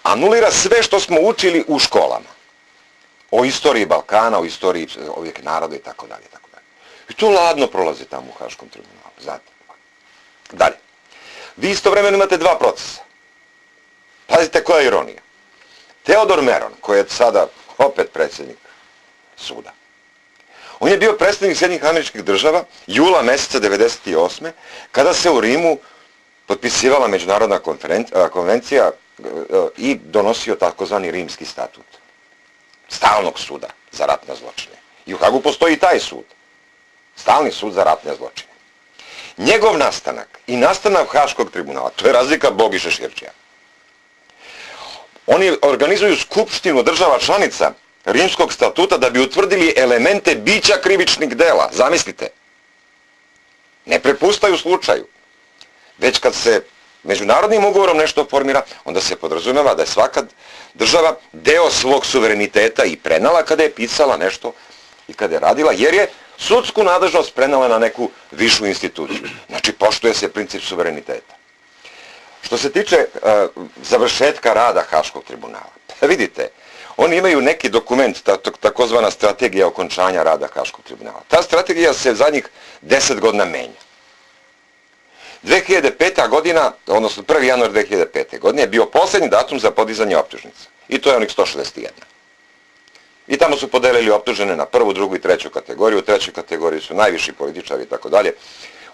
Anulira sve što smo učili u školama. O istoriji Balkana, o istoriji ovih naroda i tako dalje. I to ladno prolazi tamo u Haškom tribunalu, znate. Dalje. Vi istovremeno imate dva procesa. Pazite koja je ironija. Teodor Meron, koji je sada opet predsjednik suda, on je bio predstavnik Sjedinjenih Američkih Država jula meseca 1998. kada se u Rimu potpisivala međunarodna konvencija i donosio takozvani Rimski statut. Stalnog suda za ratne zločine. I u Hagu postoji i taj sud. Stalni sud za ratne zločine. Njegov nastanak i nastanak Haškog tribunala, to je razlika Bog i šeširčija. Oni organizuju skupštinu država članica Rimskog statuta da bi utvrdili elemente bića krivičnih dela. Zamislite. Ne prepustaju slučaju. Već kad se međunarodnim ugovorom nešto formira, onda se podrazumeva da je svaka država deo svog suvereniteta i prenala kada je pisala nešto i kada je radila, jer je sudsku nadležnost prenala na neku višu instituciju. Znači, poštuje se princip suvereniteta. Što se tiče završetka rada Haškog tribunala, vidite, oni imaju neki dokument, takozvana strategija okončanja rada Haškog tribunala. Ta strategija se zadnjih 10 godina menja. 2005. godina, odnosno 1. januar 2005. godine je bio posljednji datum za podizanje optužnica. I to je onih 161. I tamo su podelili optužene na prvu, drugu i treću kategoriju. U trećoj kategoriji su najviši političari i tako dalje.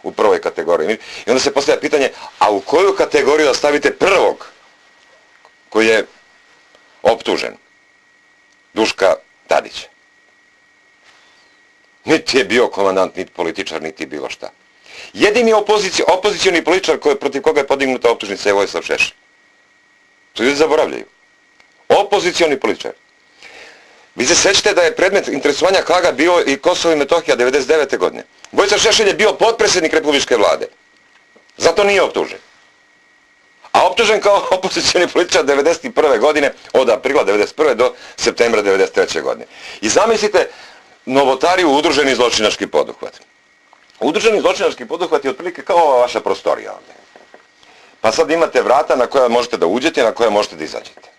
U prvoj kategoriji. I onda se postavlja pitanje, a u koju kategoriju da stavite prvog koji je optužen? Duška Tadića. Niti je bio komandant, niti političar, niti bilo šta. Jedini opozicioni političar protiv koga je podignuta optužnica je Vojislav Šešelj. To ljudi zaboravljaju. Opozicioni političar. Vi se sećate da je predmet interesovanja Haga bio i Kosovo i Metohija 1999. godine. Vojislav Šešelj je bio potpredsjednik Republičke vlade. Zato nije optužen. A optužen kao opozicioni političar 1991. godine, od aprila 1991. do septembra 1993. godine. I zamislite novotariju udruženi zločinački poduhvat. Udruženi zločinački poduhvat je otprilike kao ova vaša prostorija ovdje. Pa sad imate vrata na koja možete da uđete i na koja možete da izađete.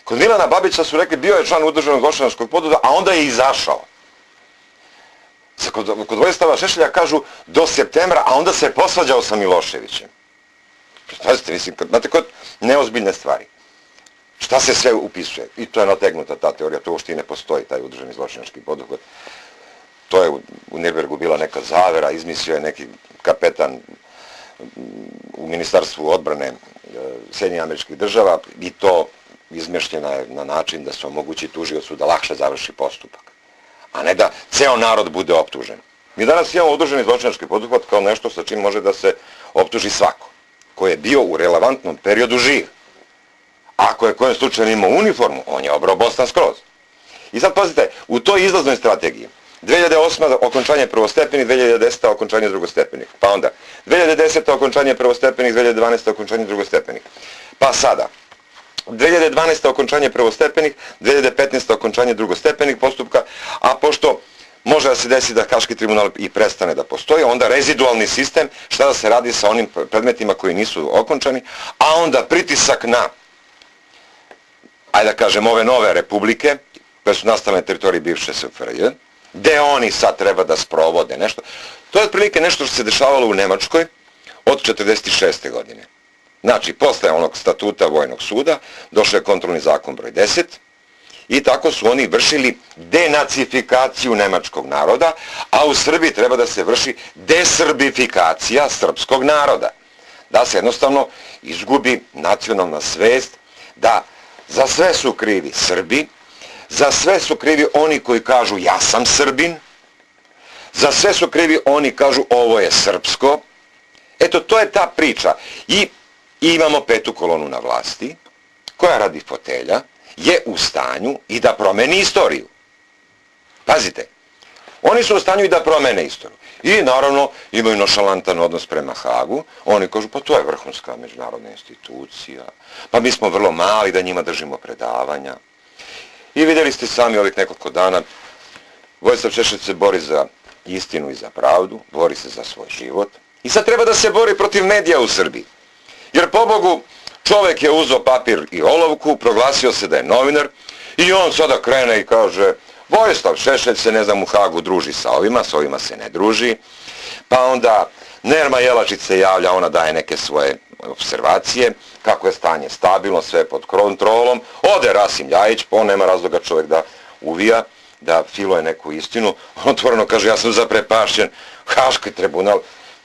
Kod Milana Babića su rekli bio je član udruženog zločinačkog poduhvata, a onda je izašao. Kod Vojislava Šešelja kažu do septembra, a onda se posvađao sa Miloševićem. Pazite, mislim, znate kod neozbiljne stvari. Šta se sve upisuje? I to je nategnuta ta teorija, to uopšte i ne postoji, taj udruženi zločinački poduhvat. To je u Nirnbergu bila neka zavera, izmislio je neki kapetan u Ministarstvu odbrane Sjedinjenih Američkih Država i to izmještena je na način da se omogući tužiocu da lakše završi postupak, a ne da ceo narod bude optužen. Mi danas imamo udruženi zločinački poduhvat kao nešto sa čim može da se optuži svako, ko je bio u relevantnom periodu živ. Ako je kojem slučaju imao uniformu, on je obrao Bostan skroz. I sad pazite, u toj izlaznoj strategiji 2008. okončanje prvostepenih, 2010. okončanje drugostepenih. Pa onda 2010. okončanje prvostepenih, 2012. okončanje drugostepenih. Pa sada 2012. okončanje prvostepenih, 2015. okončanje drugostepenih postupka, a pošto može da se desi da Haški tribunal i prestane da postoji, onda rezidualni sistem, šta da se radi sa onim predmetima koji nisu okončani, a onda pritisak na, ajde da kažem, ove nove republike, koje su nastale na teritoriji bivše SFRJ, gde oni sad treba da sprovode nešto. To je otprilike nešto što se dešavalo u Nemačkoj od 1946. godine. Znači, posle onog statuta Vojnog suda, došao je kontrolni zakon broj 10 i tako su oni vršili denacifikaciju nemačkog naroda, a u Srbiji treba da se vrši desrbifikacija srpskog naroda. Da se jednostavno izgubi nacionalna svest da za sve su krivi Srbi, za sve su krivi oni koji kažu ja sam Srbin, za sve su krivi oni kažu ovo je srpsko. Eto, to je ta priča. I imamo petu kolonu na vlasti, koja radi fotelja, je u stanju i da promeni istoriju. Pazite, oni su u stanju i da promene istoriju. I naravno imaju nošalantan odnos prema Hagu, oni kažu pa to je vrhunska međunarodna institucija, pa mi smo vrlo mali da njima držimo predavanja. I vidjeli ste sami ovih nekoliko dana, Vojislav Šešelj se bori za istinu i za pravdu, bori se za svoj život. I sad treba da se bori protiv medija u Srbiji. Jer pobogu čovjek je uzeo papir i olovku, proglasio se da je novinar i on sada krene i kaže Vojislav Šešelj se, ne znam, u Hagu druži sa ovima se ne druži. Pa onda Nerma Jelačić se javlja, ona daje neke svoje observacije, kako je stanje stabilno, sve pod kontrolom. Ode Rasim Ljajić, pa on nema razloga čovjek da uvija, da filuje neku istinu. On otvoreno kaže, ja sam zaprepašćen, Haški tribunal,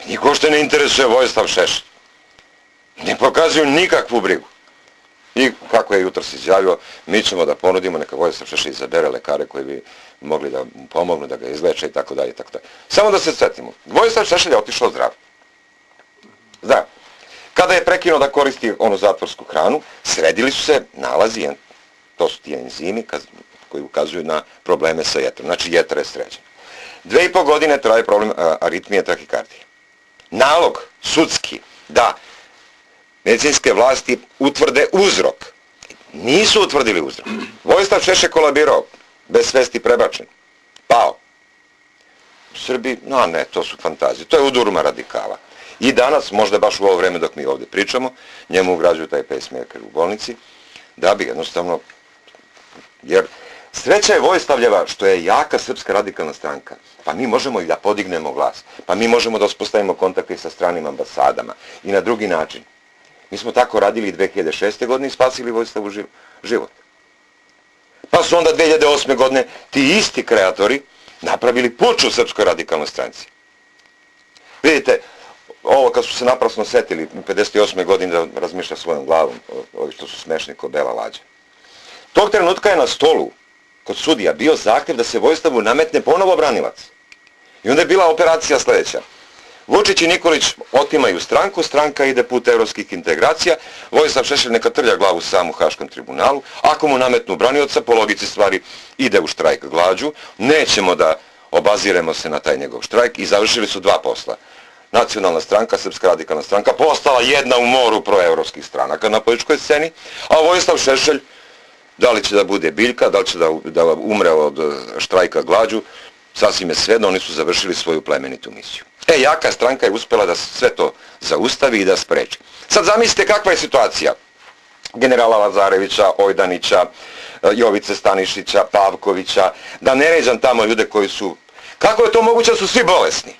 njih uopšte ne interesuje Vojislav Šešelj. Ne pokazuju nikakvu brigu. I kako je jutros izjavio, mi ćemo da ponudimo, neka Vojislav Šešelj izabere lekare koji bi mogli da mu pomognu, da ga izleče i tako dalje, i tako dalje. Samo da se svetimo, Vojislav Šešelj je otišao zdrav. Zdrav. Kada je prekinuo da koristi onu zatvorsku hranu, sredili su se nalazi, to su ti enzimi koji ukazuju na probleme sa jetrom. Znači jetra je sređen. 2,5 godine traje problem aritmije tahikardije. Nalog sudski da medicinske vlasti utvrde uzrok. Nisu utvrdili uzrok. Vojislav Šešelj kolabirao, bez svesti prebačen, pao. U Srbiji, no ne, to su fantazije. To je udurma radikala. I danas, možda baš u ovo vreme dok mi ovdje pričamo, njemu ugrađuju taj pacemaker u bolnici, da bi jednostavno, jer sreća je Vojislavljeva što je jaka Srpska radikalna stranka, pa mi možemo i da podignemo glas, pa mi možemo da uspostavimo kontakte sa stranim ambasadama i na drugi način. Mi smo tako radili 2006. godine i spasili Vojislavu život. Pa su onda 2008. godine ti isti kreatori napravili puč u Srpskoj radikalnoj stranci. Vidite, ovo kad su se naprasno setili u 58. godine da razmišlja svojom glavom, ovi što su smešni ko bela lađa. Tog trenutka je na stolu kod sudija bio zahtjev da se Vojislavu nametne ponovo branilac. I onda je bila operacija sljedeća. Vučić i Nikolić otimaju stranku, stranka ide put evropskih integracija, Vojislav Šešelj neka trlja glavu sam u Haškom tribunalu, ako mu nametnu branioca, po logici stvari ide u štrajk glađu, nećemo da obaziremo se na taj njegov štrajk i završili su dva posla. Nacionalna stranka, Srpska radikalna stranka, postala jedna u moru proevropskih stranaka na političkoj sceni, a Vojislav Šešelj, da li će da bude biljka, da li će da umre od štrajka glađu, sasvim je svejedno, oni su završili svoju plemenitu misiju. Jaka stranka je uspjela da sve to zaustavi i da spreči. Sad zamislite kakva je situacija. generala Lazarevića, Ojdanića, Jovice Stanišića, Pavkovića, da ne ređam tamo ljude koji su... Kako je to moguće da su svi bolesni?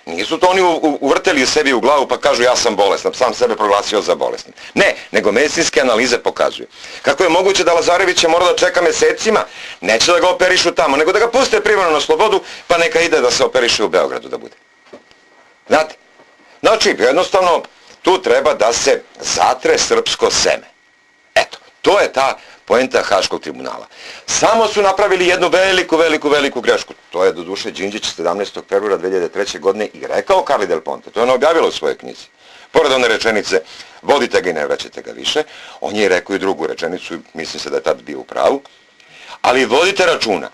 Nisu to oni uvrteli sebi u glavu pa kažu ja sam bolestan, sam sebe proglasio za bolestan. Ne, nego medicinske analize pokazuju. Kako je moguće da Lazarević je mora da čeka mesecima, neće da ga operišu tamo, nego da ga puste privremeno na slobodu, pa neka ide da se operiše u Beogradu da bude. Znate? Znači, jednostavno, tu treba da se zatre srpsko seme. Eto, to je ta poenta Haškog tribunala. Samo su napravili jednu veliku grešku. To je doduše Đinđić 17. februara 2003. godine i rekao Carli Del Ponte. To je ona objavila u svojoj knjizi. Pored one rečenice, vodite ga i ne vraćate ga više, on je rekao i drugu rečenicu, mislim se da je tad bio u pravu, ali vodite računa,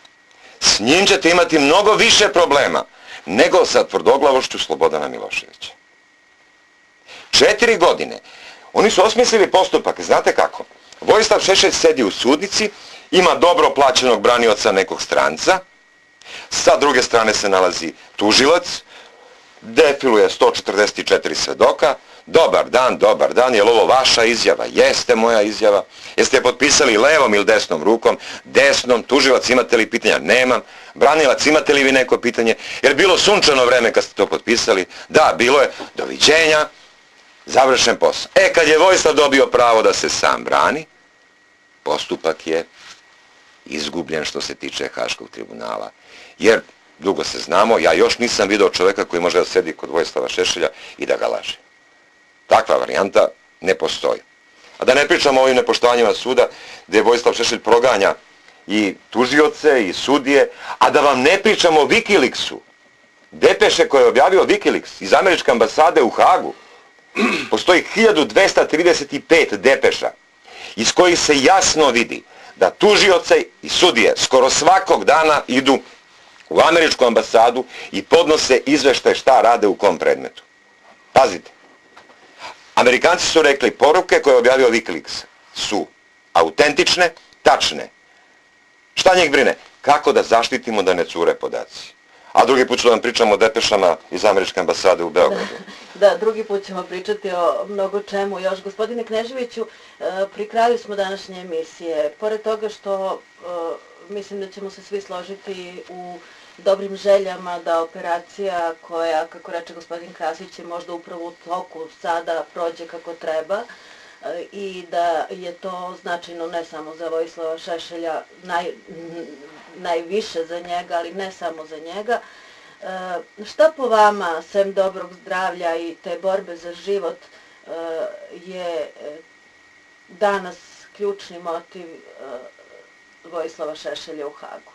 s njim ćete imati mnogo više problema nego sa tvrdoglavošću Slobodana Miloševića. 4 godine. Oni su osmislili postupak, znate kako? Vojislav Šešelj sedi u sudnici, ima dobro plaćenog branioca nekog stranca, sa druge strane se nalazi tužilac, defiluje 144 svedoka, dobar dan, je li ovo vaša izjava? Jeste moja izjava. Jeste je potpisali levom ili desnom rukom? Desnom. Tužilac, imate li pitanja? Nemam. Branilac, imate li vi neko pitanje? Jer bilo sunčano vreme kad ste to potpisali? Da, bilo je. Doviđenja. Završen posao. Kad je Vojislav dobio pravo da se sam brani, postupak je izgubljen što se tiče Haškog tribunala. Jer, dugo se znamo, ja još nisam video čoveka koji može da sedi kod Vojislava Šešelja i da ga laže. Takva varijanta ne postoji. A da ne pričamo o ovim nepoštovanjima suda, gdje Vojislav Šešelj proganja i tužioce i sudije, a da vam ne pričamo o Wikileaksu. Depeše koje je objavio Wikileaks iz američke ambasade u Hagu, postoji 1235 depeša iz kojih se jasno vidi da tužioce i sudije skoro svakog dana idu u američku ambasadu i podnose izveštaj šta rade u kom predmetu. Pazite, Amerikanci su rekli poruke koje je objavio Wikileaks su autentične, tačne. Šta njih brine? Kako da zaštitimo da ne cure podaci? A drugi put ću da vam pričamo o depešama iz američke ambasade u Beogradu. Da, drugi put ćemo pričati o mnogo čemu još. Gospodine Kneževiću, pri kraju smo današnje emisije. Pored toga što mislim da ćemo se svi složiti u dobrim željama da operacija koja, kako reče gospodin Krasić, je možda upravo u toku sada prođe kako treba i da je to značajno ne samo za Vojislava Šešelja, najviše za njega, ali ne samo za njega. Šta po vama, sem dobrog zdravlja i te borbe za život, je danas ključni motiv Vojislava Šešelja u Hagu?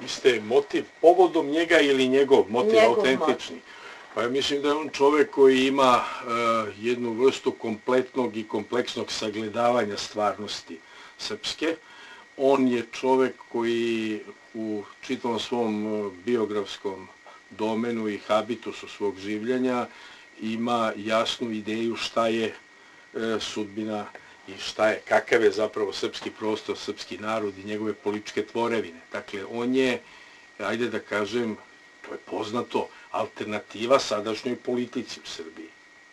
Mislite, motiv povodom njega ili njegov motiv autentični? Pa ja mislim da je on čovek koji ima jednu vrstu kompletnog i kompleksnog sagledavanja stvarnosti srpske. On je čovek koji u čitavom svom biografskom domenu i habitusu svog življenja ima jasnu ideju šta je sudbina i kakav je zapravo srpski prostor, srpski narod i njegove političke tvorevine. Dakle, on je, ajde da kažem, to je poznato, alternativa sadašnjoj politici u Srbiji.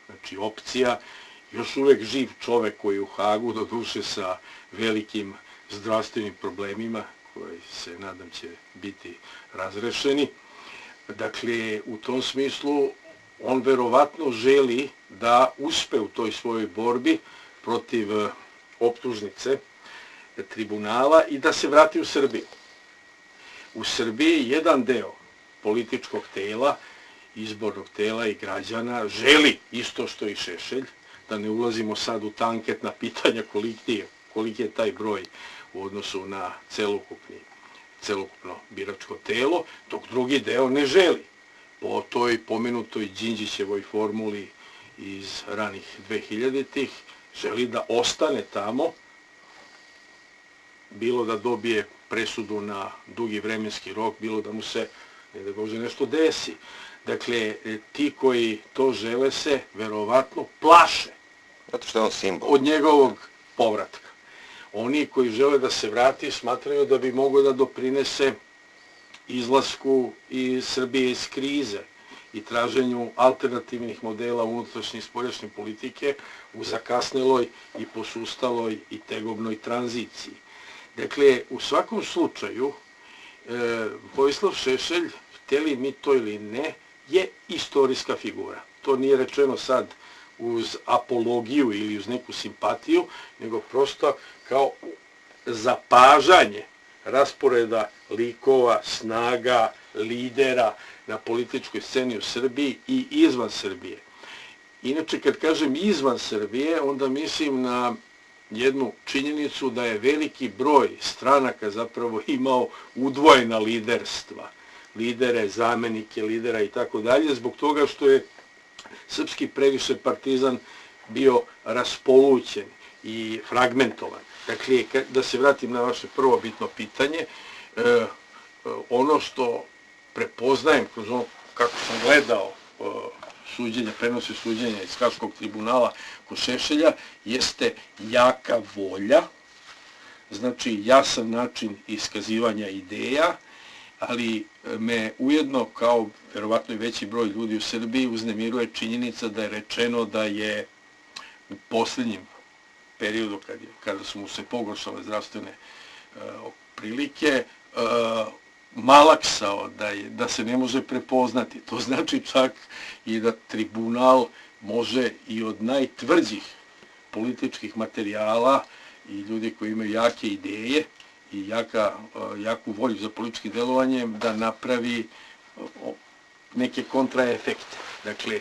Znači, opcija, još uvek živ čovek koji je u Hagu, doduše sa velikim zdravstvenim problemima, koji se, nadam, će biti razrešeni. Dakle, u tom smislu, on verovatno želi da uspe u toj svojoj borbi protiv optužnice tribunala i da se vrati u Srbiju. U Srbiji jedan deo političkog tela, izbornog tela i građana želi isto što i Šešelj, da ne ulazimo sad u tanketna pitanja koliki je taj broj u odnosu na celokupno biračko telo, dok drugi deo ne želi. Po toj pomenutoj Đinđićevoj formuli iz ranih 2000-ih, želi da ostane tamo, bilo da dobije presudu na dugi vremenski rok, bilo da mu se, ne da Bože, nešto desi. Dakle, ti koji to žele se verovatno plaše od njegovog povratka. Oni koji žele da se vrati smatraju da bi moglo da doprinese izlasku iz Srbije iz krize i traženju alternativnih modela unutrašnje i spoljašnje politike u zakasneloj i posustaloj i tegobnoj tranziciji. Dakle, u svakom slučaju, Vojislav Šešelj, hteli mi to ili ne, je istorijska figura. To nije rečeno sad uz apologiju ili uz neku simpatiju, nego prosto kao zapažanje rasporeda likova, snaga, lidera na političkoj sceni u Srbiji i izvan Srbije. Inače, kad kažem izvan Srbije, onda mislim na jednu činjenicu da je veliki broj stranaka zapravo imao udvojena liderstva, lidere, zamenike lidera i tako dalje, zbog toga što je srpski previše partizan bio raspolućen i fragmentovan. Dakle, da se vratim na vaše prvobitno pitanje, ono što prepoznajem kroz ono kako sam gledao suđenja, prenose suđenja iz Haškog tribunala kod Šešelja, jeste jaka volja, znači jasan način iskazivanja ideja, ali me ujedno, kao verovatno i veći broj ljudi u Srbiji, uznemiruje činjenica da je rečeno da je u posljednjem periodu, kada su mu se pogoršale zdravstvene prilike, malaksao, da se ne može prepoznati. To znači čak i da tribunal može i od najtvrđih političkih materijala i ljudi koji imaju jake ideje i jaku volju za političkim delovanjem da napravi neke kontraefekte. Dakle,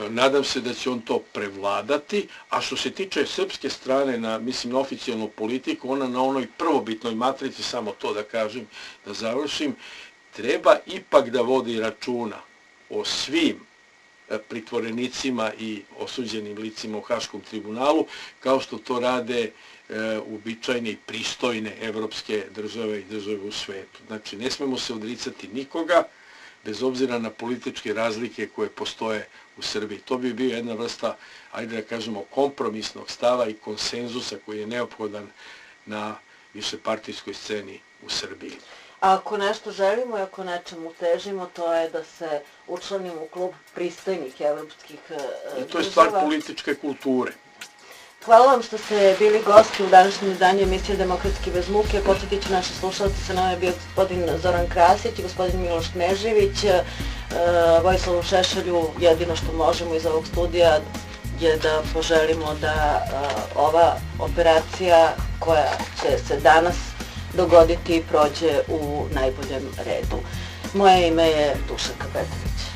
nadam se da će on to prevladati, a što se tiče srpske strane, mislim na oficijalnu politiku, ona na onoj prvobitnoj matrici, samo to da kažem, da završim, treba ipak da vodi računa o svim pritvorenicima i osuđenim licima u Haškom tribunalu, kao što to rade uobičajene i pristojne evropske države i države u svetu. Znači, ne smemo se odricati nikoga, bez obzira na političke razlike koje postoje u Srbiji. To bi bio jedna vrsta, ajde da kažemo, kompromisnog stava i konsenzusa koji je neophodan na višepartijskoj sceni u Srbiji. A ako nešto želimo i ako nečemu težimo, to je da se učlanimo u klub pristojnih evropskih država. To je stvar političke kulture. Hvala vam što ste bili gosti u današnjem izdanju emisije Demokratski bez muke. Podsjetit ću naše slušalce, sa nama je bio gospodin Zoran Krasić i gospodin Miloš Knežević. Vojislavu Šešelju jedino što možemo iz ovog studija je da poželimo da ova operacija koja će se danas dogoditi prođe u najboljem redu. Moje ime je Dušanka Petrović.